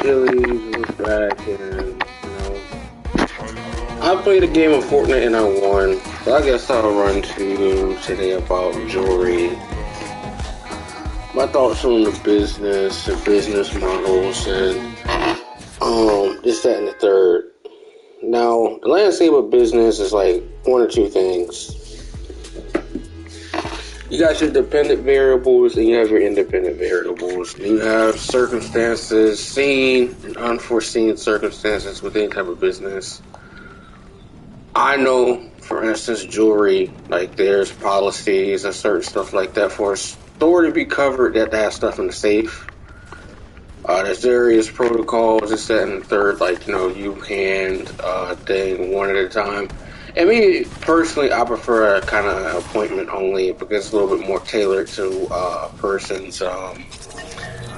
Billy was back, and I played a game of Fortnite and I won. So I guess I'll run to today about jewelry. My thoughts on the business models, and this, that, and the third. Now, the landscape of business is like one or two things. You got your dependent variables and you have your independent variables. You have circumstances, seen and unforeseen circumstances with any type of business. I know, for instance, jewelry, like there's policies and certain stuff like that for a store to be covered that has stuff in the safe. There's various protocols, this, that, and the third, like, you hand thing one at a time. And me, personally, I prefer a kind of appointment only because it's a little bit more tailored to a person's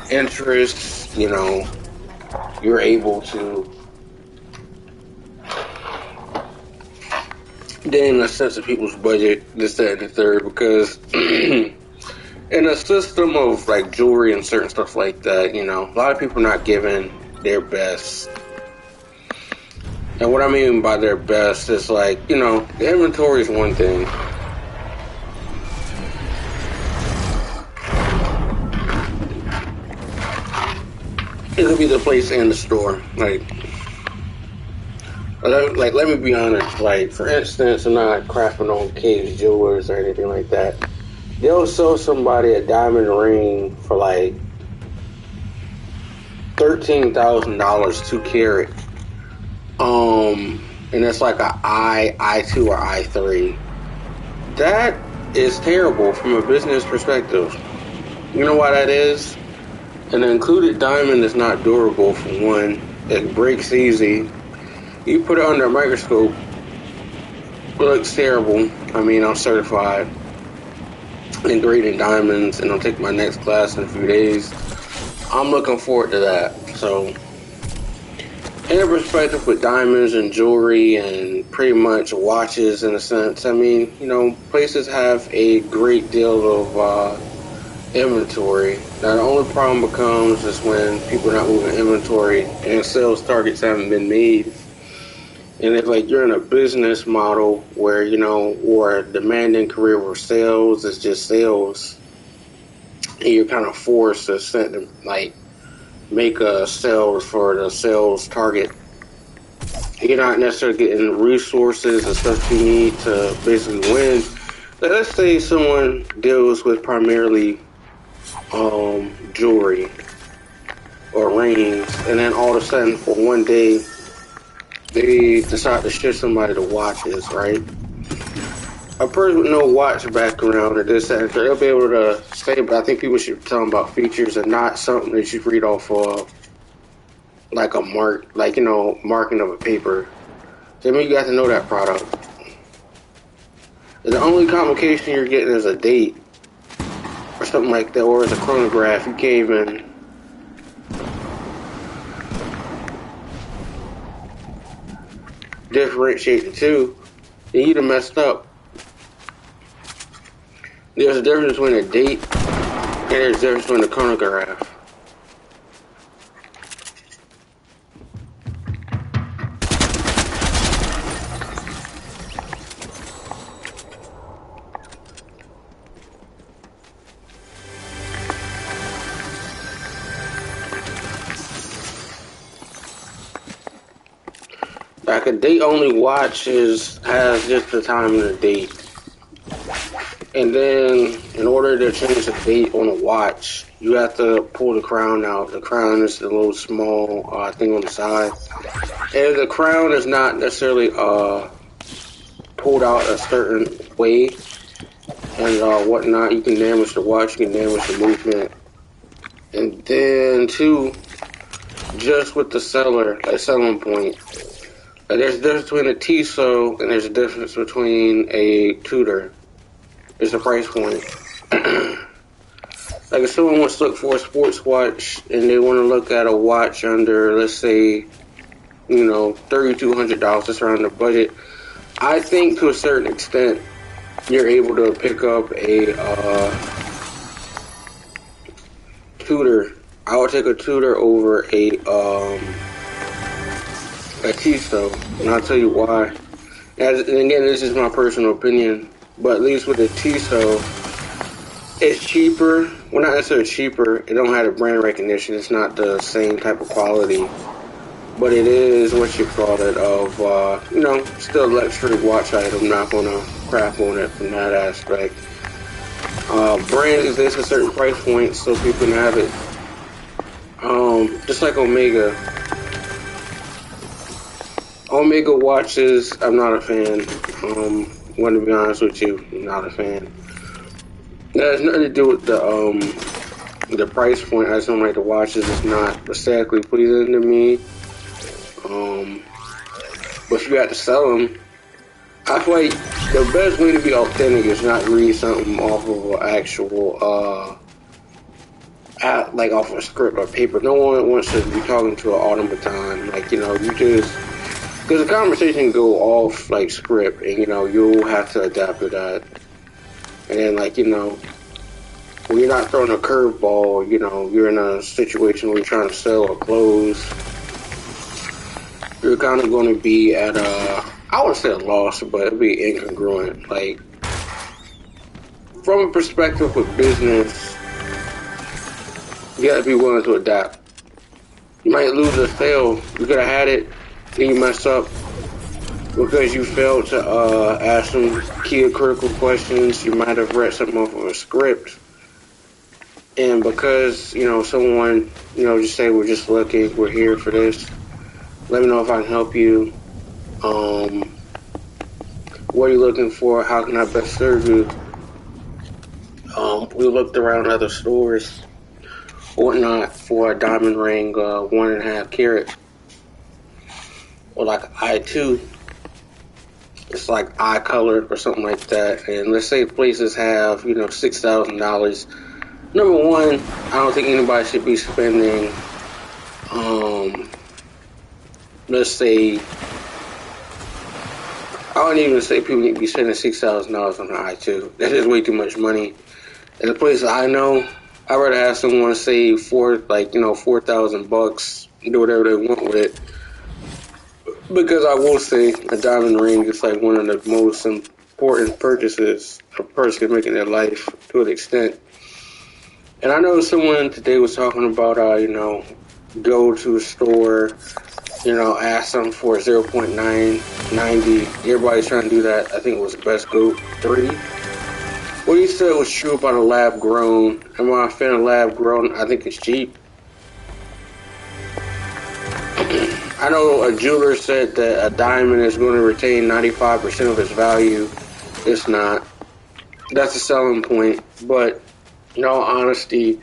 interests. You're able to gain a sense of people's budget, this, that, and the third, because in a system of like jewelry and certain stuff like that, a lot of people are not giving their best. And what I mean by their best is like, the inventory is one thing. It could be the place and the store. Let me be honest. Like, for instance, I'm not crapping on Cage Jewelers or anything like that. They'll sell somebody a diamond ring for like $13,000 2 carat. And it's like a I2 or I3. That is terrible from a business perspective. You know why that is? An included diamond is not durable for one. It breaks easy. You put it under a microscope, it looks terrible. I mean, I'm certified in grading diamonds, and I'll take my next class in a few days. I'm looking forward to that. So, in perspective with diamonds and jewelry and pretty much watches in a sense, I mean, places have a great deal of inventory. Now, the only problem becomes is when people are not moving inventory and sales targets haven't been made. And if you're in a business model where, or a demanding career where sales is just sales, and you're kind of forced to make a sales for the sales target, you're not necessarily getting the resources and stuff you need to basically win. Let's say someone deals with primarily jewelry or rings, and then all of a sudden for one day they decide to shift somebody to watches, right? A person with no watch background or this, that, and they'll be able to say, but I think people should tell them about features and not something that you read off of like a marking of a paper. So, I mean, you got to know that product. And the only complication you're getting is a date or something like that, or it's a chronograph. You can't even differentiate the two, and you'd have messed up. There's a difference between a date and there's a difference between a chronograph. Like a date-only watch has just the time and the date. And then, in order to change the date on a watch, you have to pull the crown out. The crown is the little small thing on the side. And the crown is not necessarily pulled out a certain way and whatnot. You can damage the watch, you can damage the movement. And then, too, just with the selling point, there's a difference between a Tissot and there's a difference between a Tudor. There's a price point. Like if someone wants to look for a sports watch and they want to look at a watch under, let's say, $3,200, that's around the budget. I think to a certain extent, you're able to pick up a Tudor I would take a Tudor over a Tissot, and I'll tell you why. And again, this is my personal opinion, but at least with a Tissot, it's cheaper. Well, not necessarily cheaper. It don't have the brand recognition. It's not the same type of quality, but it is what you call it of you know, still luxury watch item. I'm not gonna crap on it from that aspect. Brand exists at certain price points, so people can have it. Just like Omega. Omega watches, I'm not a fan. Want to be honest with you, I'm not a fan. That has nothing to do with the price point. I just don't like the watches. It's not aesthetically pleasing to me. But if you have to sell them, I feel like the best way to be authentic is not read something off of an actual, like off a script or paper. No one wants to be talking to an automaton. Like, you know, you just, because the conversation can go off like script, and you know, you'll have to adapt to that. And then, like, you know, when you're not throwing a curveball, you know, you're in a situation where you're trying to sell or close, you're kind of going to be at a, I would say a loss, but it'd be incongruent. Like, from a perspective of business, you gotta be willing to adapt. You might lose a sale. You could have had it, then you mess up because you failed to ask some key critical questions. You might have read something off of a script, and because, you know, someone, you know, just say, we're just looking, we're here for this, let me know if I can help you. What are you looking for? How can I best serve you? We looked around other stores, whatnot, for a diamond ring, 1.5 carat, or like an I2. It's like eye colored or something like that. And let's say places have, you know, $6,000. Number one, I don't think anybody should be spending, let's say, I don't even say people need to be spending $6,000 on an I2. That is way too much money. In the places I know, I'd rather have someone save $4,000, do whatever they want with it. Because I will say, a diamond ring is like one of the most important purchases a person can make in their life to an extent. And I know someone today was talking about, you know, go to a store, you know, ask them for 0.990. Everybody's trying to do that. I think it was Best Go 3. What he said was true about a lab grown. Am I a fan of lab grown? I think it's cheap. I know a jeweler said that a diamond is going to retain 95% of its value. It's not. That's a selling point. But in all honesty,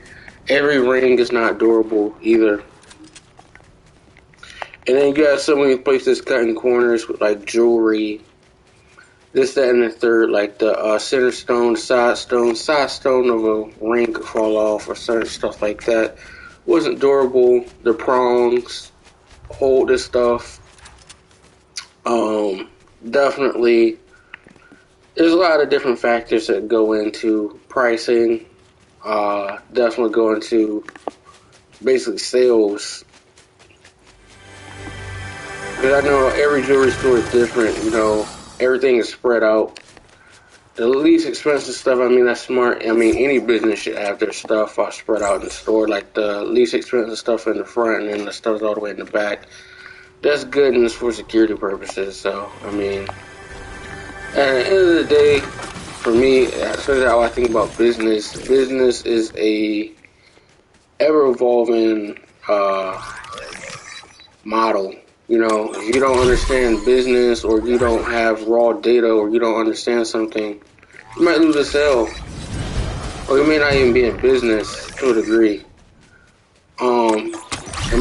every ring is not durable either. And then you got so many places cutting corners with like jewelry, this, that, and the third, like the center stone, side stone of a ring could fall off or certain stuff like that. Wasn't durable. The prongs hold this stuff. Definitely, there's a lot of different factors that go into pricing. Definitely go into basically sales. Because I know every jewelry store is different, you know, everything is spread out. The least expensive stuff, I mean, that's smart. I mean, any business should have their stuff spread out in the store, like the least expensive stuff in the front and then the stuff all the way in the back. That's good and it's for security purposes. So, I mean, at the end of the day, for me, that's how I think about business. Business is a ever-evolving model. You know, if you don't understand business or you don't have raw data or you don't understand something, you might lose a sale. Or you may not even be in business to a degree. And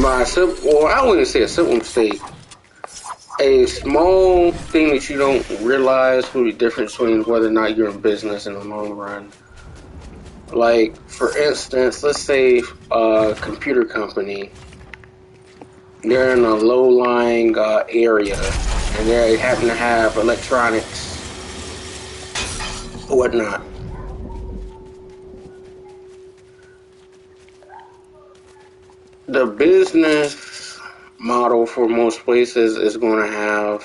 by a simple, well, I wouldn't say a simple mistake. A small thing that you don't realize will be the difference between whether or not you're in business in the long run. Like, for instance, let's say a computer company, they're in a low-lying area, and they happen to have electronics, whatnot. the business model for most places is going to have,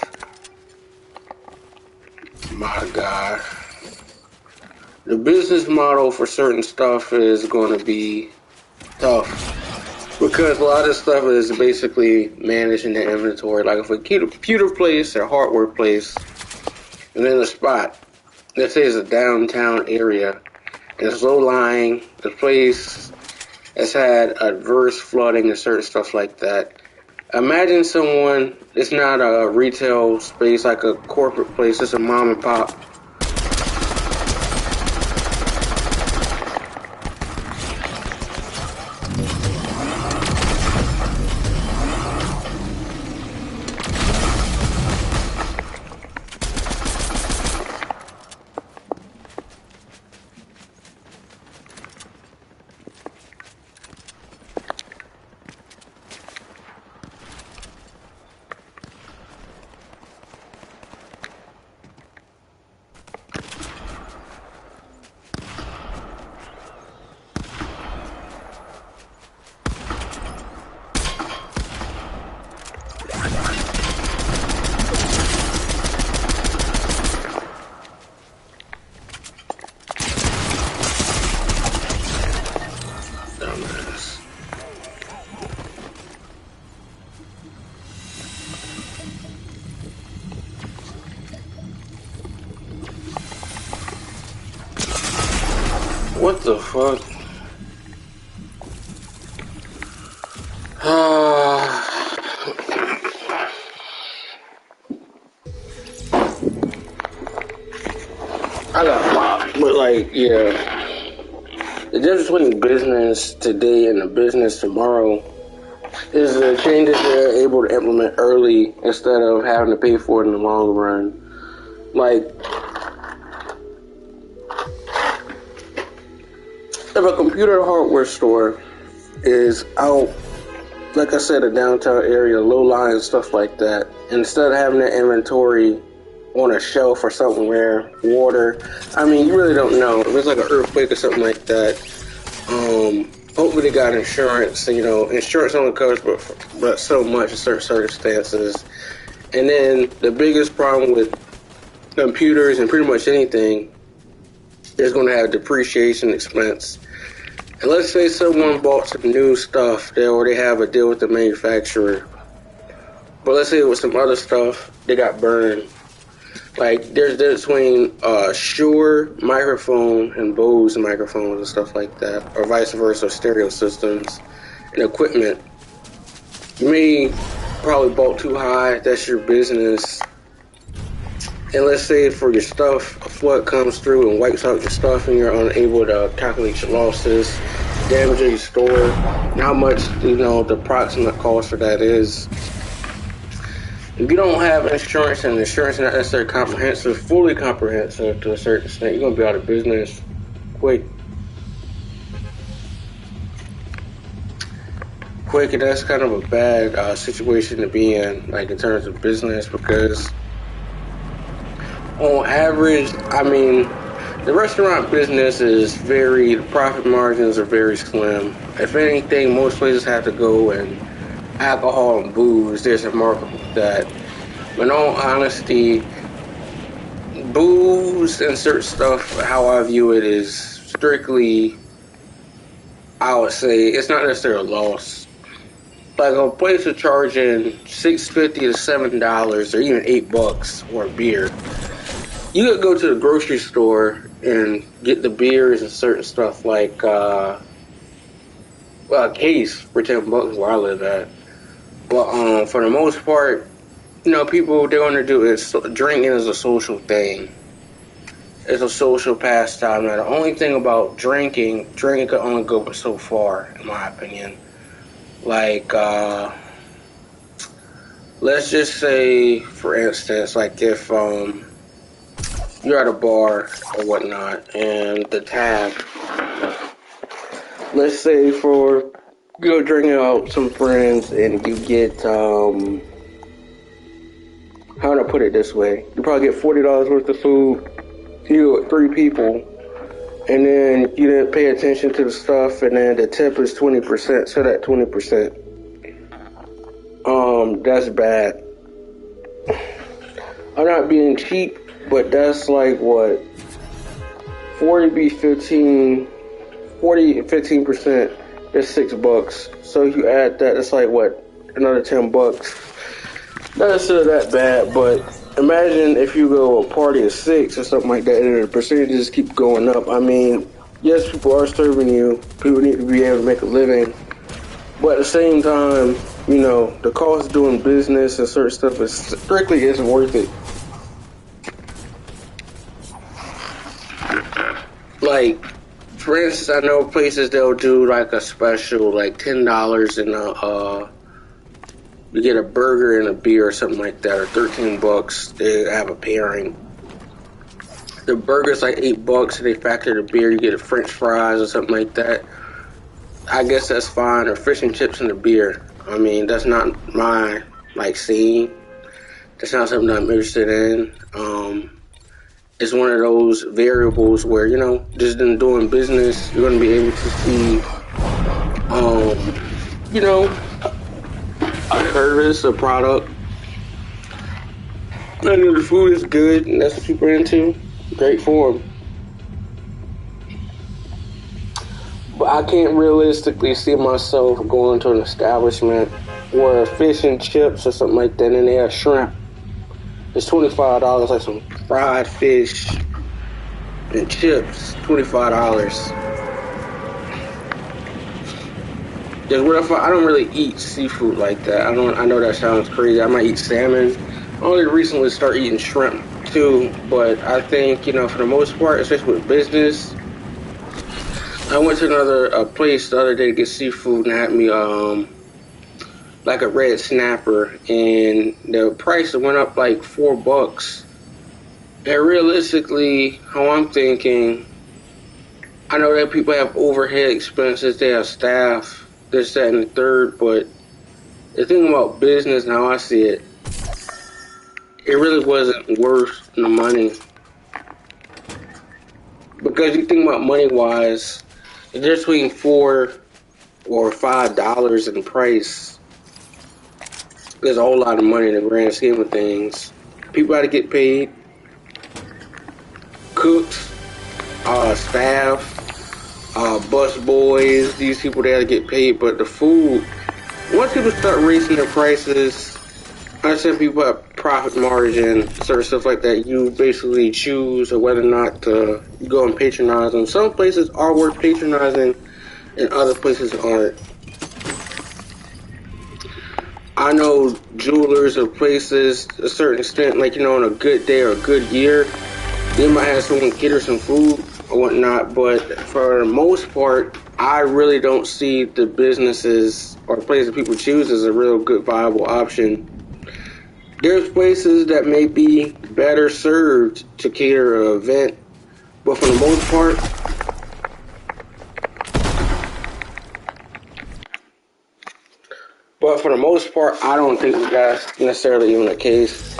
my God, the business model for certain stuff is going to be tough because a lot of stuff is basically managing the inventory. Like if a computer place or hardware place and then a spot, let's say it's a downtown area, and it's low lying, the place has had adverse flooding and certain stuff like that. Imagine someone, it's not a retail space like a corporate place, it's a mom and pop. What the fuck? I got popped, but like, yeah. The difference between business today and the business tomorrow is the changes they're able to implement early instead of having to pay for it in the long run. Like, if a computer hardware store is out, like I said, a downtown area, low line and stuff like that, instead of having that inventory on a shelf or something rare, water, I mean, you really don't know. If it's like an earthquake or something like that, hopefully they got insurance. You know, insurance only covers but so much in certain circumstances. And then the biggest problem with computers and pretty much anything is going to have depreciation expense. And let's say someone bought some new stuff, they already have a deal with the manufacturer. But let's say with some other stuff, they got burned. Like, there's difference between Shure microphone and Bose microphones and stuff like that, or vice versa, stereo systems and equipment. You may probably bought too high, that's your business. And let's say for your stuff, a flood comes through and wipes out your stuff and you're unable to calculate your losses, damage your store, and how much, you know, the approximate cost for that is. If you don't have insurance, and insurance is not necessarily comprehensive, fully comprehensive to a certain extent, you're going to be out of business quick. And that's kind of a bad situation to be in, like in terms of business, because on average, I mean, the restaurant business is the profit margins are very slim. If anything, most places have to go and alcohol and booze, there's a market for that. But in all honesty, booze and certain stuff, how I view it, is strictly, I would say, it's not necessarily a loss. Like a place is charging $6.50 to $7 or even $8 for a beer. You could go to the grocery store and get the beers and certain stuff like, a case for $10 where I live at. But for the most part, you know, people, they're going to do is drinking is a social thing. It's a social pastime. Now, the only thing about drinking can only go so far, in my opinion. Like, let's just say, for instance, like if you're at a bar or whatnot, and the tab, let's say you go drinking out with some friends, and you get, how do I put it this way? You probably get $40 worth of food, you with 3 people, and then you didn't pay attention to the stuff, and then the tip is 20%, so that 20%. That's bad. I'm not being cheap, but that's like what 15%. It's $6. So you add that, it's like what, another $10. Not necessarily that bad, but imagine if you go a party of 6 or something like that, and the percentages keep going up. I mean, yes, people are serving you. People need to be able to make a living, but at the same time, you know, the cost of doing business and certain stuff is strictly isn't worth it. Like, for instance, I know places they'll do like a special, like $10 and you get a burger and a beer or something like that, or $13. They have a pairing. The burger's like $8, and they factor the beer. You get a French fries or something like that. I guess that's fine. Or fish and chips and a beer. I mean, that's not my like scene. That's not something I'm interested in. It's one of those variables where, you know, just in doing business, you're going to be able to see, you know, a service, a product. I know the food is good, and that's what people are into. Great for them. But I can't realistically see myself going to an establishment where fish and chips or something like that, and they have shrimp. It's $25, like some fried fish and chips. $25. Just what if I don't really eat seafood like that. I know that sounds crazy. I might eat salmon. I only recently started eating shrimp too, but I think, you know, for the most part, especially with business, I went to a place the other day to get seafood and had me like a red snapper, and the price went up like $4. And realistically, how I'm thinking, I know that people have overhead expenses, they have staff, this, that, and the third, but the thing about business and how I see it, it really wasn't worth the money. Because you think about money-wise, the difference between $4 or $5 in price, there's a whole lot of money in the grand scheme of things. People got to get paid. Cooks, staff, bus boys, these people, they got to get paid. But the food, once people start raising their prices, I said people have profit margin, certain stuff like that. You basically choose whether or not to go and patronize them. Some places are worth patronizing, and other places aren't. I know jewelers or places, to a certain extent, like, you know, on a good day or a good year, they might have someone cater some food or whatnot, but for the most part, I really don't see the businesses or places people choose as a real good, viable option. There's places that may be better served to cater an event, but for the most part, I don't think that's necessarily even the case.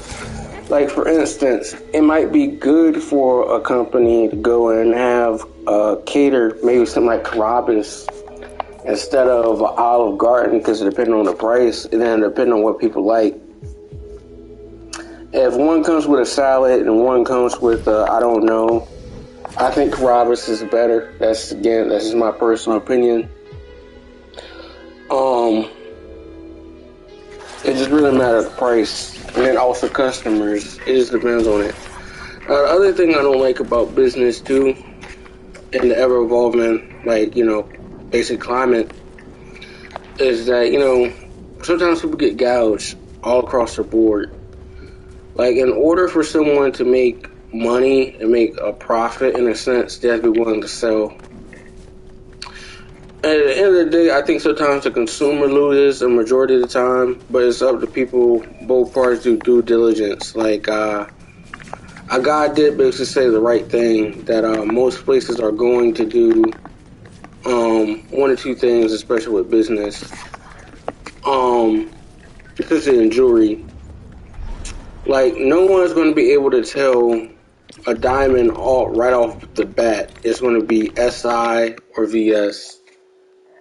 Like, for instance, it might be good for a company to go and have cater maybe something like Carrabba's instead of Olive Garden, because it depends on the price and then depending on what people like. If one comes with a salad and one comes with I don't know, I think Carrabba's is better. That's just my personal opinion. It just really matters the price, and then also customers. It just depends on it. The other thing I don't like about business too, in the ever evolving, like, you know, basic climate, is that, you know, sometimes people get gouged all across the board. Like, in order for someone to make money and make a profit, in a sense, they have to be willing to sell. At the end of the day, I think sometimes the consumer loses a majority of the time, but it's up to people, both parties, do due diligence. Like, a guy did basically say the right thing, that most places are going to do one or two things, especially with business. Especially in jewelry. Like, no one's going to be able to tell a diamond right off the bat it's going to be SI or VS.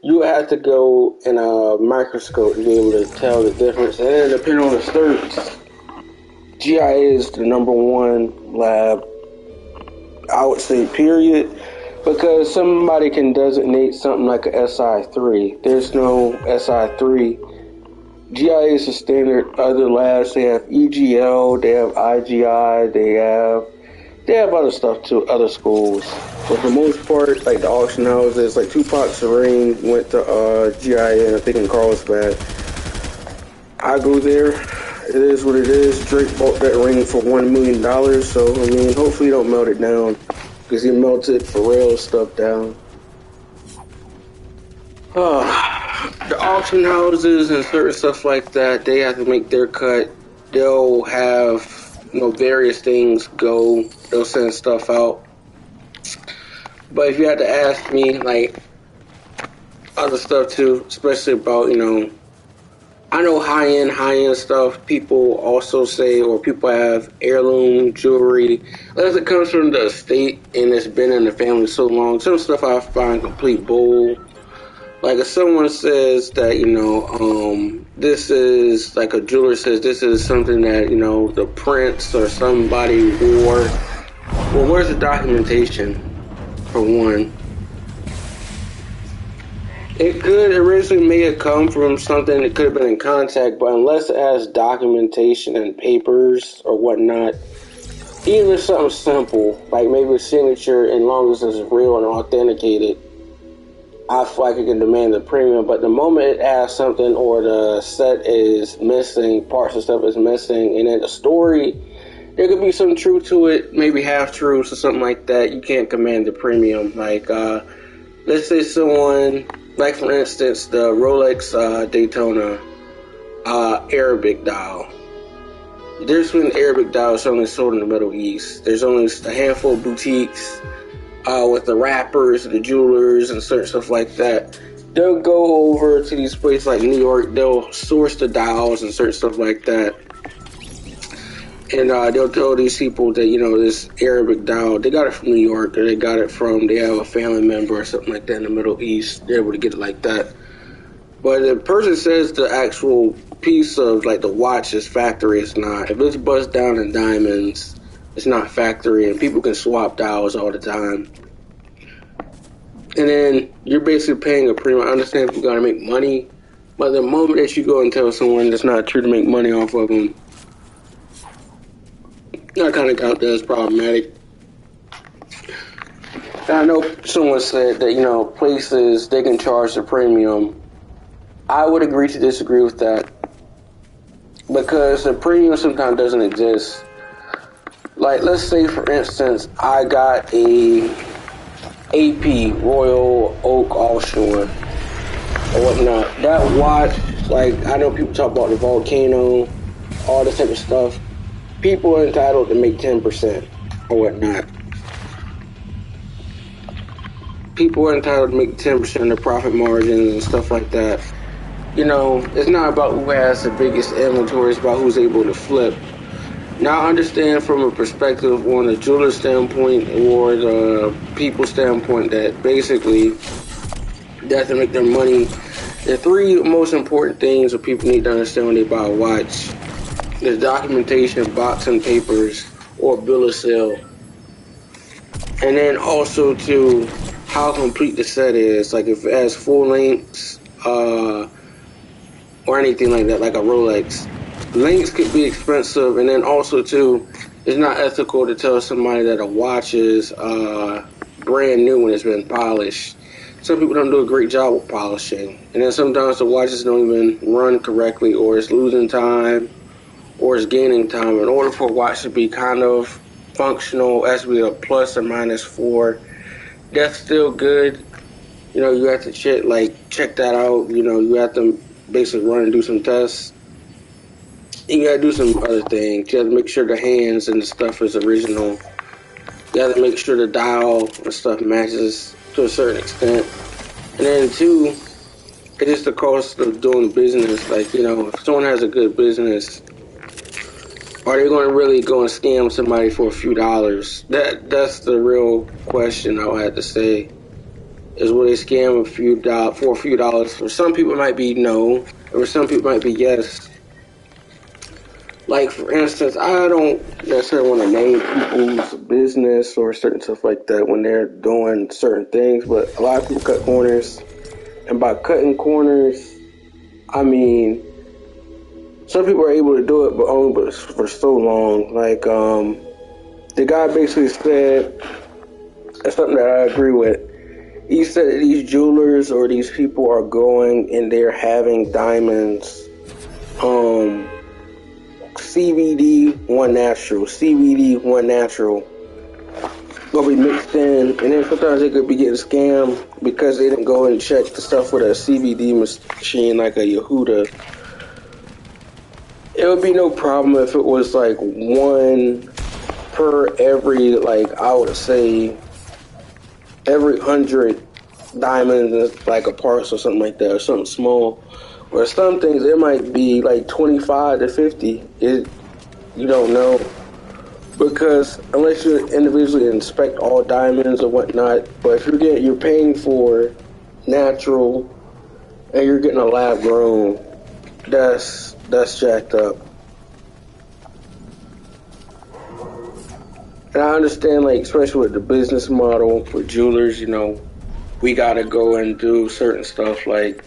you have to go in a microscope to be able to tell the difference. And then depending on the certs, GIA is the number one lab, I would say, period. Because somebody can designate something like a SI3. There's no SI3. GIA is the standard. Other labs, they have EGL, they have IGI, they have other stuff too, other schools. But for the most part, like the auction houses, like Tupac's ring went to GIA, I think in Carlsbad. I go there. It is what it is. Drake bought that ring for $1 million, so I mean, hopefully he don't melt it down, because he melted Pharrell's stuff down. The auction houses and certain stuff like that, they have to make their cut. They'll have, various things go. They'll send stuff out. But if you had to ask me, like, other stuff too, especially about, I know high-end stuff, people also say, or people have heirloom jewelry. Unless it comes from the estate and it's been in the family so long, some stuff I find complete bull. Like if someone says that, this is, like a jeweler says this is something that, the prince or somebody wore. Well, where's the documentation, for one? It could originally may have come from something that could have been in contact, but unless it has documentation and papers or whatnot, even if something simple, like maybe a signature, and long as it's real and authenticated, I feel like it can demand the premium. But the moment it adds something or the set is missing, parts of stuff is missing, and then the story, there could be some truth to it, maybe half truths or something like that, you can't command the premium. Like, let's say someone, like for instance, the Rolex Daytona Arabic dial. There's been Arabic dials only sold in the Middle East. There's only a handful of boutiques with the rappers, the jewelers, and certain stuff like that. They'll go over to these places like New York. They'll source the dials and certain stuff like that. And they'll tell these people that, this Arabic dial, they got it from New York, or they have a family member or something like that in the Middle East. They're able to get it like that. But the person says the actual piece of, like, the watch is factory, it's not. If it's bust down in diamonds, it's not factory, and people can swap dials all the time. And then you're basically paying a premium. I understand if you're going to make money, but the moment that you go and tell someone that's not true to make money off of them, I kind of count that as problematic. And I know someone said that, places, they can charge the premium. I would agree to disagree with that, because the premium sometimes doesn't exist. Like, let's say, for instance, I got a AP Royal Oak Offshore or whatnot. That watch, like, I know people talk about the Volcano, all this type of stuff. People are entitled to make 10% or whatnot. People are entitled to make 10% of profit margins and stuff like that. It's not about who has the biggest inventory, it's about who's able to flip. Now, I understand from a perspective on the jeweler standpoint or the people standpoint that basically they have to make their money. The three most important things that people need to understand when they buy a watch is documentation, box and papers, or bill of sale. And then also, too, how complete the set is. Like, if it has full lengths, or anything like that, like a Rolex. Links could be expensive, and then also too, it's not ethical to tell somebody that a watch is brand new when it's been polished. Some people don't do a great job with polishing, and then sometimes the watches don't even run correctly, or it's losing time, or it's gaining time. In order for a watch to be kind of functional, it has to be a plus or minus 4. That's still good. You have to check that out. You have to basically run and do some tests. You gotta do some other things. You have to make sure the hands and the stuff is original. You have to make sure the dial and stuff matches to a certain extent. And then 2, it's just the cost of doing business. Like, if someone has a good business, are they going to really go and scam somebody for a few dollars? That's the real question I would have to say. is where they scam for a few dollars. For some people, it might be no, and for some people, it might be yes. Like, for instance, I don't necessarily want to name people's business or certain stuff like that when they're doing certain things, but a lot of people cut corners. And by cutting corners, I mean, some people are able to do it, but only for so long. Like, the guy basically said, that's something that I agree with. He said that these jewelers or these people are going and they're having diamonds, CBD, one natural, will be mixed in, and then sometimes they could be getting scammed because they didn't go and check the stuff with a CBD machine like a Yehuda. It would be no problem if it was like one per every, like, I would say, every 100 diamonds, like a parts or something like that, or something small. Or some things, it might be like 25 to 50. You don't know. Because unless you individually inspect all diamonds or whatnot, but if you're paying for natural and you're getting a lab grown, that's jacked up. And I understand, like, especially with the business model for jewelers, we gotta go and do certain stuff. Like,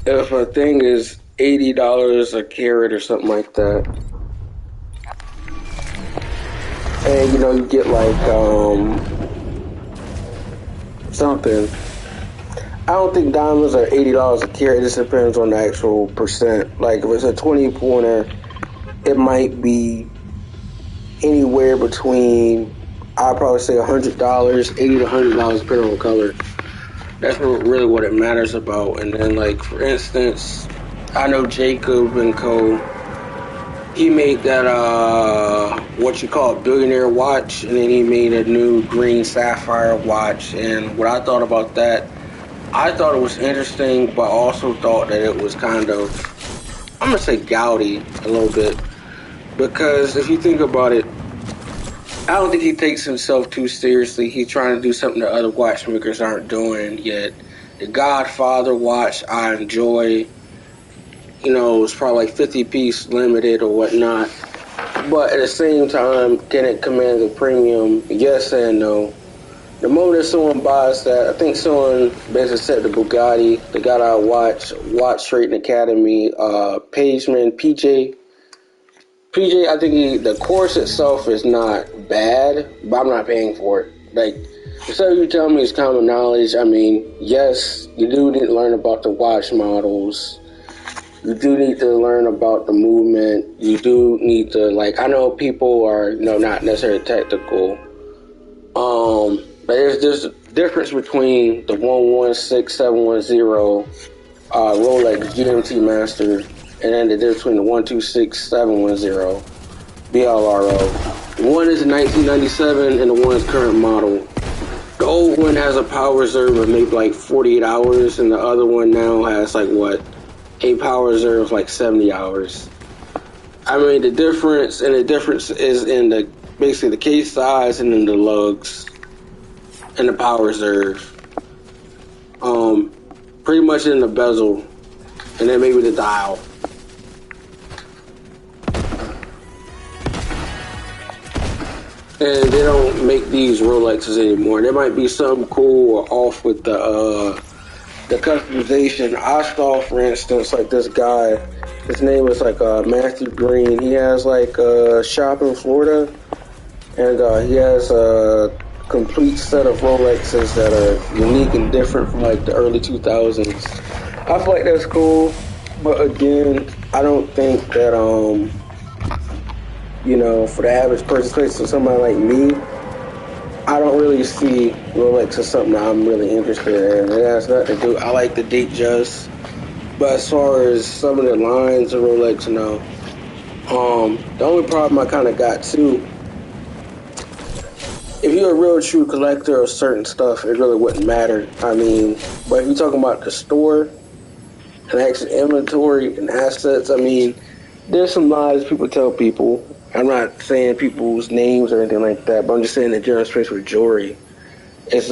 if a thing is $80 a carat or something like that, and you get like something. I don't think diamonds are $80 a carat. It just depends on the actual percent. Like, if it's a 20-pointer, it might be anywhere between, I'd probably say $100, $80 to $100, depending on color. That's really what it matters about. And then, like, for instance, I know Jacob and Co. He made that, billionaire watch, and then he made a new green sapphire watch. And what I thought about that, I thought it was interesting, but also thought that it was kind of, I'm going to say gaudy a little bit. Because if you think about it, I don't think he takes himself too seriously. He's trying to do something that other watchmakers aren't doing yet. The Godfather watch, I enjoy. It's probably like 50-piece limited or whatnot. But at the same time, can it command a premium? Yes and no. The moment that someone buys that, I think someone basically said the Bugatti, they got our Watch Trading Academy, Pageman, PJ, I think the course itself is not bad, but I'm not paying for it. Like, instead of you telling me it's common knowledge, I mean, yes, you do need to learn about the watch models. You do need to learn about the movement. You do need to, like, I know people are, not necessarily technical. But there's a difference between the 116710 Rolex GMT Master and then the difference between the 126710 BLRO. One is a 1997 and the one is current model. The old one has a power reserve of maybe like 48 hours, and the other one now has a power reserve of like 70 hours. I mean, the difference is in basically the case size and in the lugs and the power reserve. Pretty much in the bezel, and then maybe the dial. And they don't make these Rolexes anymore. There might be something cool or off with the customization. I saw, for instance, like this guy, his name is like Matthew Green. He has like a shop in Florida, and he has a complete set of Rolexes that are unique and different from like the early 2000s. I feel like that's cool, but again, I don't think that for the average person, especially somebody like me, I don't really see Rolex as something that I'm really interested in. It has nothing to do. I like the date just, but as far as some of the lines of Rolex, no. The only problem I kind of got too, if you're a real true collector of certain stuff, it really wouldn't matter. I mean, but if you're talking about the store and actual inventory and assets, I mean, there's some lies people tell people. I'm not saying people's names or anything like that, but I'm just saying the general space with jewelry. is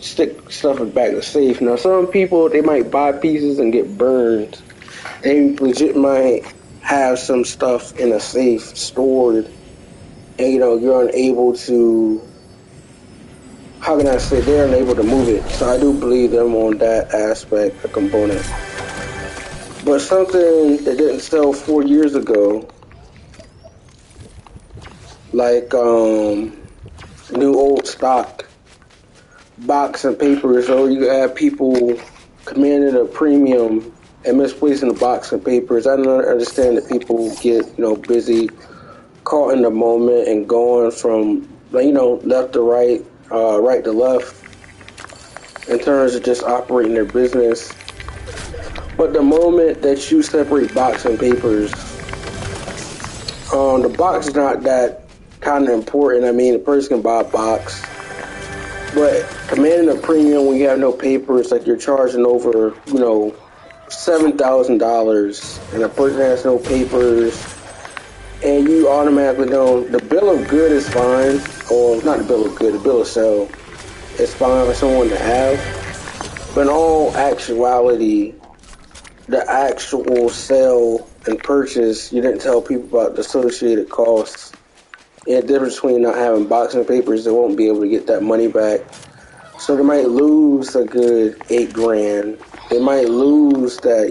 stick stuff in the back of the safe. Now some people, they might buy pieces and get burned. They legit might have some stuff in a safe stored, and you're unable to. How can I say, they're unable to move it? So I do believe them on that aspect, a component. But something that didn't sell 4 years ago, like new old stock, box and papers, or you have people commanding a premium and misplacing the box and papers. I don't understand that people get busy, caught in the moment, and going from left to right, right to left, in terms of just operating their business. But the moment that you separate box and papers, the box is not that kind of important. I mean, a person can buy a box, but commanding a premium when you have no papers, like you're charging over, $7,000, and a person has no papers, and you automatically know the bill of good is fine, or not the bill of good, the bill of sale is fine for someone to have, but in all actuality, the actual sale and purchase, you didn't tell people about the associated costs. And the difference between not having boxing papers, they won't be able to get that money back. So they might lose a good $8,000. They might lose that,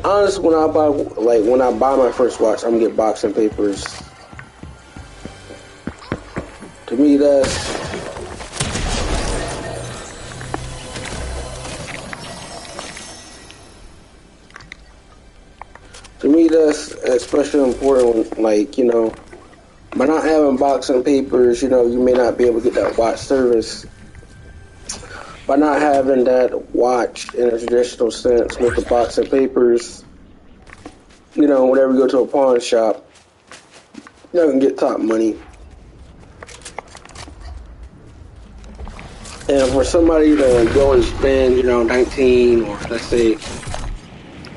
honestly, when I buy my first watch, I'm gonna get boxing papers. To me, that's especially important when, by not having boxing papers, you may not be able to get that watch service. By not having that watch in a traditional sense with the boxing papers, whenever you go to a pawn shop, you can get top money. And for somebody to go and spend, 19, or let's say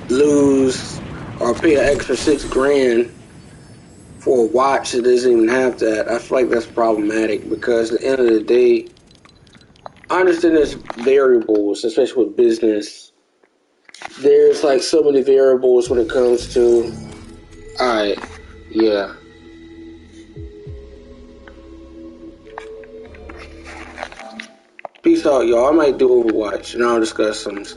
lose or pay an extra $6,000 for a watch that doesn't even have that, I feel like that's problematic, because at the end of the day, I understand there's variables, especially with business. There's so many variables when it comes to, alright, yeah. Peace out, y'all. I might do Overwatch, and I'll discuss some